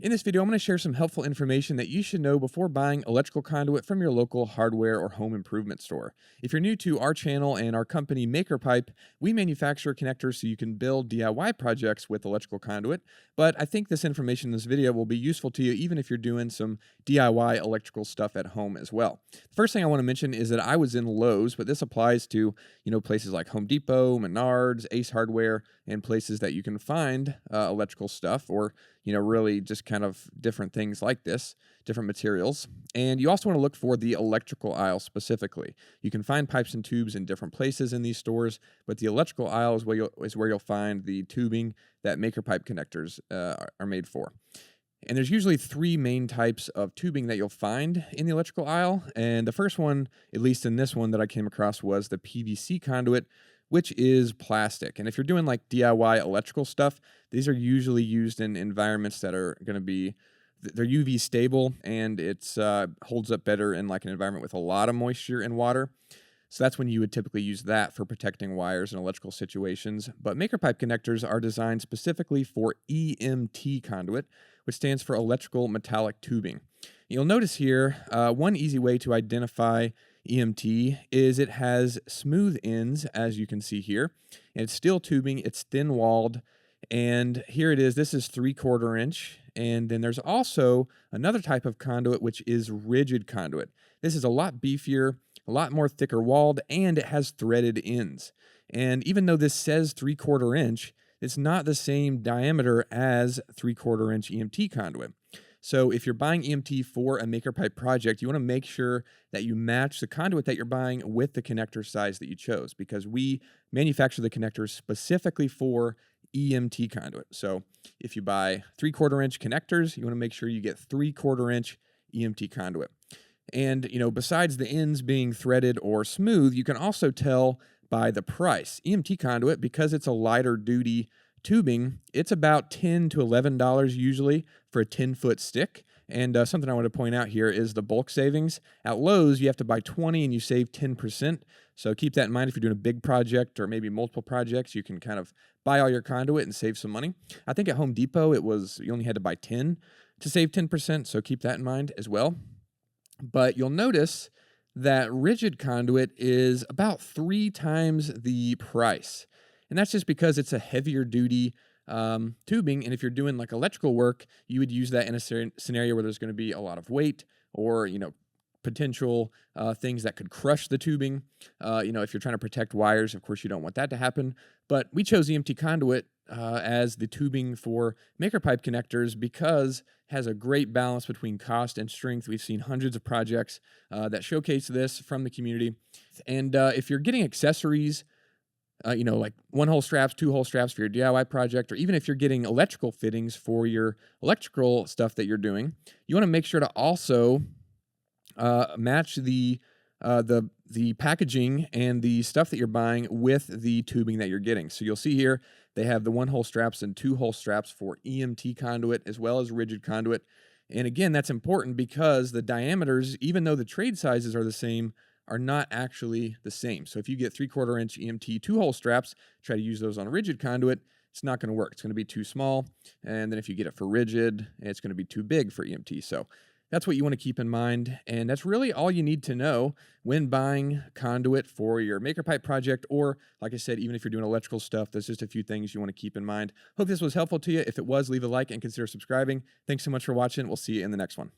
In this video, I'm going to share some helpful information that you should know before buying electrical conduit from your local hardware or home improvement store. If you're new to our channel and our company MakerPipe, we manufacture connectors so you can build DIY projects with electrical conduit. But I think this information in this video will be useful to you even if you're doing some DIY electrical stuff at home as well. The first thing I want to mention is that I was in Lowe's, but this applies to, places like Home Depot, Menards, Ace Hardware, and places that you can find electrical stuff or really just kind of different things like this, different materials. And you also want to look for the electrical aisle specifically. You can find pipes and tubes in different places in these stores, but the electrical aisle is where you'll find the tubing that MakerPipe connectors are made for. And there's usually three main types of tubing that you'll find in the electrical aisle. And the first one, at least in this one that I came across, was the PVC conduit, which is plastic. And if you're doing like DIY electrical stuff, these are usually used in environments that are going to be, they're UV stable, and it's holds up better in like an environment with a lot of moisture and water. So that's when you would typically use that for protecting wires in electrical situations. But MakerPipe connectors are designed specifically for EMT conduit, which stands for electrical metallic tubing. You'll notice here, one easy way to identify EMT is it has smooth ends, as you can see here, and it's steel tubing, it's thin walled, and here it is. This is 3/4 inch, and then there's also another type of conduit, which is rigid conduit. This is a lot beefier, a lot more thicker walled, and it has threaded ends. And even though this says 3/4 inch, it's not the same diameter as 3/4 inch EMT conduit. So if you're buying EMT for a MakerPipe project, you want to make sure that you match the conduit that you're buying with the connector size that you chose, because we manufacture the connectors specifically for EMT conduit. So if you buy 3/4 inch connectors, you want to make sure you get 3/4 inch EMT conduit. And, besides the ends being threaded or smooth, you can also tell by the price. EMT conduit, because it's a lighter duty tubing, it's about $10 to $11 usually for a 10-foot stick. And something I want to point out here is the bulk savings. At Lowe's, you have to buy 20 and you save 10%. So keep that in mind if you're doing a big project or maybe multiple projects. You can kind of buy all your conduit and save some money. I think at Home Depot, you only had to buy 10 to save 10%. So keep that in mind as well. But you'll notice that rigid conduit is about 3 times the price. And that's just because it's a heavier duty tubing. And if you're doing like electrical work, you would use that in a scenario where there's going to be a lot of weight or, potential things that could crush the tubing. If you're trying to protect wires, of course, you don't want that to happen. But we chose EMT conduit as the tubing for MakerPipe connectors because it has a great balance between cost and strength. We've seen hundreds of projects that showcase this from the community. And if you're getting accessories, like 1-hole straps, 2-hole straps for your DIY project, or even if you're getting electrical fittings for your electrical stuff that you're doing, you want to make sure to also match the packaging and the stuff that you're buying with the tubing that you're getting. So you'll see here they have the 1-hole straps and 2-hole straps for EMT conduit as well as rigid conduit. And again, that's important because the diameters, even though the trade sizes are the same, are not actually the same. So if you get 3/4 inch EMT 2-hole straps, try to use those on a rigid conduit, it's not going to work. It's going to be too small. And then if you get it for rigid, it's going to be too big for EMT. So that's what you want to keep in mind. And that's really all you need to know when buying conduit for your MakerPipe project. Or like I said, even if you're doing electrical stuff, there's just a few things you want to keep in mind. Hope this was helpful to you. If it was, leave a like and consider subscribing. Thanks so much for watching. We'll see you in the next one.